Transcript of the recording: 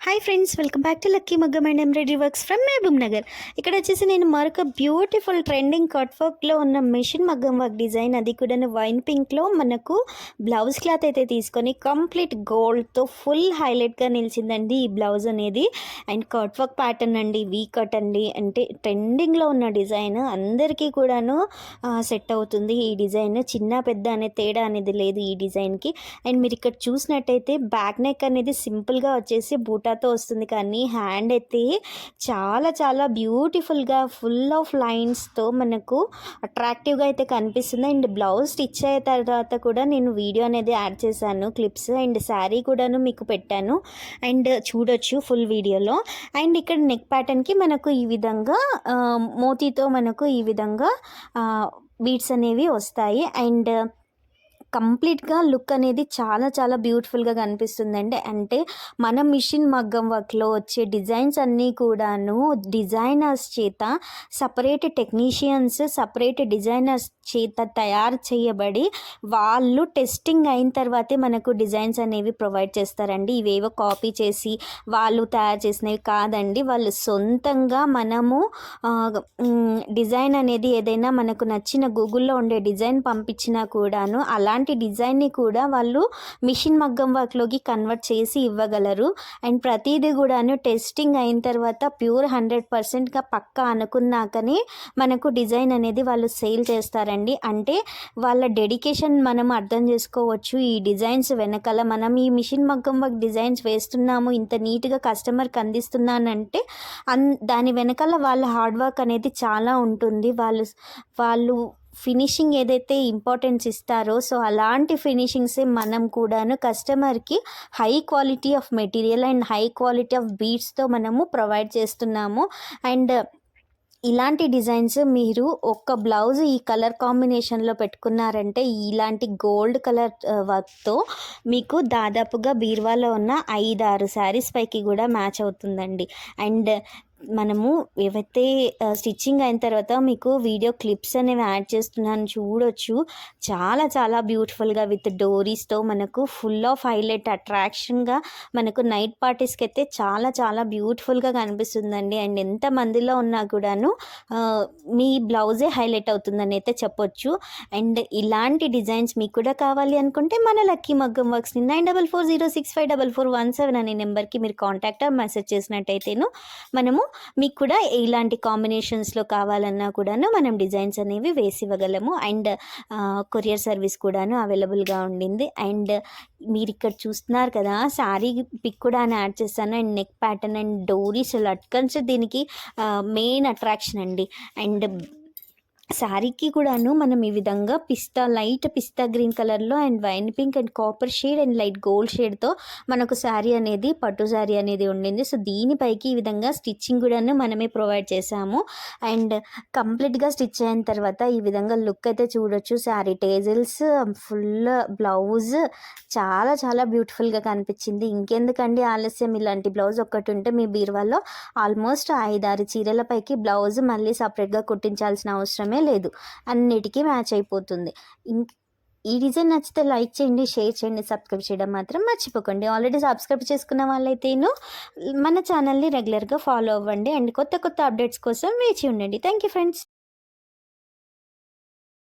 Hi friends, welcome back to lucky Maggam and embroidery works from Mahbubnagar. ఇక్కడ వచ్చేసి నేను మరొక బ్యూటిఫుల్ ట్రెండింగ్ కట్ వర్క్లో ఉన్న మిషన్ మగ్గం వర్క్ డిజైన్, అది కూడా వైన్ పింక్లో మనకు బ్లౌజ్ క్లాత్ అయితే తీసుకొని కంప్లీట్ గోల్డ్తో ఫుల్ హైలైట్గా నిలిచిందండి ఈ బ్లౌజ్ అనేది. అండ్ కట్ వర్క్ ప్యాటర్న్ అండి, వీ కట్ అండి, అంటే ట్రెండింగ్లో ఉన్న డిజైన్ అందరికీ కూడాను సెట్ అవుతుంది. ఈ డిజైన్ చిన్న పెద్ద అనే తేడా అనేది లేదు ఈ డిజైన్కి. అండ్ మీరు ఇక్కడ చూసినట్టయితే బ్యాక్ నెక్ అనేది సింపుల్గా వచ్చేసి బూటా తో వస్తుంది, కానీ హ్యాండ్ అయితే చాలా చాలా బ్యూటిఫుల్గా ఫుల్ ఆఫ్ లైన్స్తో మనకు అట్రాక్టివ్గా అయితే కనిపిస్తుంది. అండ్ బ్లౌజ్ స్టిచ్ అయిన తర్వాత కూడా నేను వీడియో అనేది యాడ్ చేశాను, క్లిప్స్ అండ్ శారీ కూడాను మీకు పెట్టాను, అండ్ చూడొచ్చు ఫుల్ వీడియోలో. అండ్ ఇక్కడ నెక్ ప్యాటర్న్కి మనకు ఈ విధంగా మోతీతో మనకు ఈ విధంగా బీడ్స్ అనేవి వస్తాయి. అండ్ కంప్లీట్గా లుక్ అనేది చాలా చాలా బ్యూటిఫుల్గా కనిపిస్తుందండి. అంటే మన మిషన్ మగ్గం వర్క్లో వచ్చే డిజైన్స్ అన్నీ కూడాను డిజైనర్స్ చేత సపరేట్ టెక్నీషియన్స్, సపరేట్ డిజైనర్స్ చేత తయారు చేయబడి వాళ్ళు టెస్టింగ్ అయిన తర్వాతే మనకు డిజైన్స్ అనేవి ప్రొవైడ్ చేస్తారండి. ఇవేవో కాపీ చేసి వాళ్ళు తయారు చేసినవి కాదండి. వాళ్ళు సొంతంగా మనము డిజైన్ అనేది ఏదైనా మనకు నచ్చిన గూగుల్లో ఉండే డిజైన్ పంపించినా కూడాను అలాంటి డిజైన్ని కూడా వాళ్ళు మిషన్ మగ్గం వర్క్లోకి కన్వర్ట్ చేసి ఇవ్వగలరు. అండ్ ప్రతిదీ కూడాను టెస్టింగ్ అయిన తర్వాత ప్యూర్ 100%గా పక్కా అనుకున్నాకనే మనకు డిజైన్ అనేది వాళ్ళు సేల్ చేస్తారండి. అంటే వాళ్ళ డెడికేషన్ మనం అర్థం చేసుకోవచ్చు. ఈ డిజైన్స్ వెనకాల మనం ఈ మిషన్ మగ్గం వర్క్ డిజైన్స్ వేస్తున్నాము, ఇంత నీట్గా కస్టమర్కి అందిస్తున్నానంటే దాని వెనకాల వాళ్ళ హార్డ్ వర్క్ అనేది చాలా ఉంటుంది. వాళ్ళు ఫినిషింగ్ ఏదైతే ఇంపార్టెన్స్ ఇస్తారో, సో అలాంటి ఫినిషింగ్సే మనం కూడాను కస్టమర్కి high quality of material and high quality of బీడ్స్తో మనము ప్రొవైడ్ చేస్తున్నాము. అండ్ ఇలాంటి డిజైన్స్ మీరు ఒక్క బ్లౌజ్ ఈ కలర్ కాంబినేషన్లో పెట్టుకున్నారంటే ఇలాంటి గోల్డ్ కలర్ వర్క్తో మీకు దాదాపుగా బీరువాలో ఉన్న 5-6 శారీస్ పైకి కూడా మ్యాచ్ అవుతుందండి. అండ్ మనము ఏవైతే స్టిచ్చింగ్ అయిన తర్వాత మీకు వీడియో క్లిప్స్ అనేవి యాడ్ చేస్తున్నాను, చూడొచ్చు. చాలా చాలా బ్యూటిఫుల్గా విత్ డోరీస్తో మనకు ఫుల్ ఆఫ్ హైలైట్ అట్రాక్షన్గా మనకు నైట్ పార్టీస్కి అయితే చాలా చాలా బ్యూటిఫుల్గా కనిపిస్తుందండి. అండ్ ఎంత మందిలో ఉన్నా కూడాను మీ బ్లౌజే హైలైట్ అవుతుందని అయితే చెప్పొచ్చు. అండ్ ఇలాంటి డిజైన్స్ మీకు కూడా కావాలి అనుకుంటే మన లక్కీ మగ్గం వర్క్స్ని 9440654417 అనే నెంబర్కి మీరు కాంటాక్ట్ మెసేజ్ చేసినట్టయితేను మనము మీకు కూడా ఇలాంటి కాంబినేషన్స్లో కావాలన్నా కూడాను మనం డిజైన్స్ అనేవి వేసి ఇవ్వగలము. అండ్ కొరియర్ సర్వీస్ కూడాను అవైలబుల్గా ఉండింది. అండ్ మీరు ఇక్కడ చూస్తున్నారు కదా, శారీ పిక్ కూడా యాడ్ చేస్తాను. And neck pattern and doris latkans దీనికి మెయిన్ అట్రాక్షన్ అండి. అండ్ శారీకి కూడాను మనం ఈ విధంగా లైట్ పిస్తా గ్రీన్ కలర్లో and wine pink and copper shade and light gold షేడ్తో మనకు శారీ అనేది పట్టు శారీ అనేది ఉండింది. సో దీనిపైకి ఈ విధంగా స్టిచ్చింగ్ కూడాను మనమే ప్రొవైడ్ చేసాము. అండ్ కంప్లీట్గా స్టిచ్ అయిన తర్వాత ఈ విధంగా లుక్ అయితే చూడొచ్చు. శారీ టేజిల్స్, ఫుల్ బ్లౌజ్ చాలా చాలా బ్యూటిఫుల్గా కనిపించింది. ఇంకెందుకండి ఆలస్యం, ఇలాంటి బ్లౌజ్ ఒక్కటి ఉంటే మీ బీరువాలో ఆల్మోస్ట్ 5-6 చీరలపైకి బ్లౌజ్ మళ్ళీ సపరేట్గా కుట్టించాల్సిన అవసరమే లేదు, అన్నిటికీ మ్యాచ్ అయిపోతుంది. ఈ డిజైన్ నచ్చితే లైక్ చేయండి, షేర్ చేయండి, సబ్స్క్రైబ్ చేయడం మాత్రం మర్చిపోకండి. ఆల్రెడీ సబ్స్క్రైబ్ చేసుకున్న వాళ్ళైతేను మన ఛానల్ని రెగ్యులర్గా ఫాలో అవ్వండి. అండ్ కొత్త కొత్త అప్డేట్స్ కోసం వేచి ఉండండి. Thank you friends.